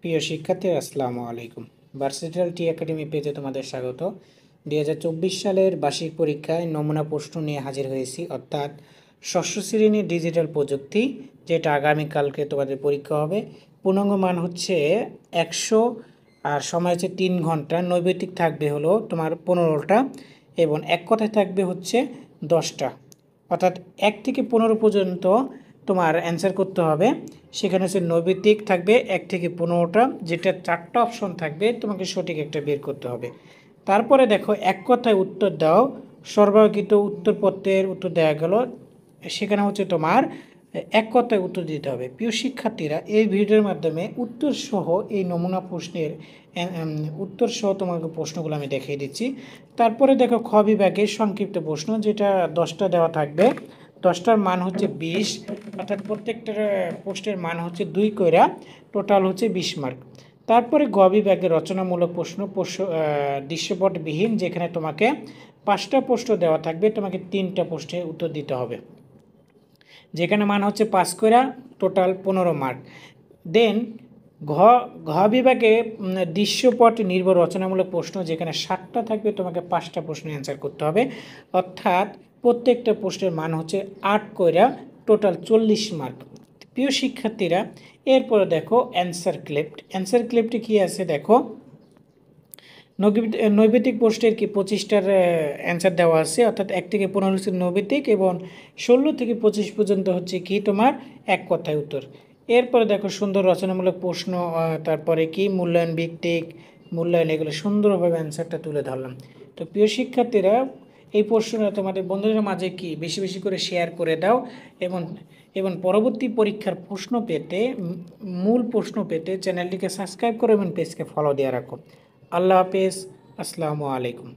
প্রিয় শিক্ষার্থীরা আসসালামু আলাইকুম। ভার্সিটাল টি একাডেমি পেজে তোমাদের স্বাগত। 2024 সালের বার্ষিক পরীক্ষায় নমুনা প্রশ্ন নিয়ে হাজির হয়েছি, অর্থাৎ ষষ্ঠ শ্রেণীর ডিজিটাল প্রযুক্তি, যেটা আগামীকালকে তোমাদের পরীক্ষা হবে। পূর্ণাঙ্গ মান হচ্ছে 100 আর সময় হচ্ছে 3 ঘন্টা। নৈবেদিক থাকবে হলো তোমার 15টা এবং এক কথায় থাকবে হচ্ছে 10টা, অর্থাৎ 1 থেকে 15 পর্যন্ত তোমার অ্যান্সার করতে হবে। সেখানে হচ্ছে নৈবেদিক থাকবে 1 থেকে 15টা, যেটা 4টা অপশন থাকবে, তোমাকে সঠিক একটা বের করতে হবে। তারপরে দেখো এক কথায় উত্তর দাও, সর্বাঙ্কিত উত্তরপত্রের উত্তর দেওয়া গেল, সেখানে হচ্ছে তোমার এক কথায় উত্তর দিতে হবে। প্রিয় শিক্ষার্থীরা, এই ভিডিওর মাধ্যমে উত্তর সহ এই নমুনা প্রশ্নের উত্তর সহ তোমাকে প্রশ্নগুলো আমি দেখিয়ে দিচ্ছি। তারপরে দেখো খ বিভাগের সংক্ষিপ্ত প্রশ্ন, যেটা 10টা দেওয়া থাকবে। 10টার মান হচ্ছে 20, অর্থাৎ প্রত্যেকটার প্রশ্নের মান হচ্ছে 2 কইরা, টোটাল হচ্ছে 20 মার্ক। তারপরে গ বিভাগের রচনামূলক প্রশ্ন, দৃশ্যপটবিহীন, যেখানে তোমাকে 5টা প্রশ্ন দেওয়া থাকবে, তোমাকে 3টা প্রশ্নের উত্তর দিতে হবে, যেখানে মান হচ্ছে 5 কইরা, টোটাল 15 মার্ক। দেন ঘ ঘ বিভাগে দৃশ্যপট নির্ভর রচনামূলক প্রশ্ন, যেখানে 7টা থাকবে, তোমাকে 5টা প্রশ্ন অ্যান্সার করতে হবে, অর্থাৎ প্রত্যেকটা প্রশ্নের মান হচ্ছে 8 কইরা, টোটাল 40 মার্ক। প্রিয় শিক্ষার্থীরা, এরপরে দেখো অ্যান্সার ক্লিপ্ট। অ্যান্সার ক্লিপ্টে কী আছে দেখো, নৈবেদিক প্রশ্নের কি 25টার অ্যান্সার দেওয়া আছে, অর্থাৎ 1 থেকে 15 হচ্ছে নৈবেদিক এবং 16 থেকে 25 পর্যন্ত হচ্ছে কি তোমার এক কথায় উত্তর। এরপরে দেখো সুন্দর রচনামূলক প্রশ্ন, তারপরে কি মূল্যায়ন ভিত্তিক, মূল্যায়ন, এগুলো সুন্দরভাবে অ্যান্সারটা তুলে ধরলাম। তো প্রিয় শিক্ষার্থীরা, এই প্রশ্নটা তোমাদের বন্ধুদের মাঝে কি বেশি বেশি করে শেয়ার করে দাও, এবং এবং পরবর্তী পরীক্ষার প্রশ্ন পেতে, মূল প্রশ্ন পেতে চ্যানেলটিকে সাবস্ক্রাইব করো এবং পেজকে ফলো দিয়ে রাখো। আল্লাহ হাফেজ, আসসালামু আলাইকুম।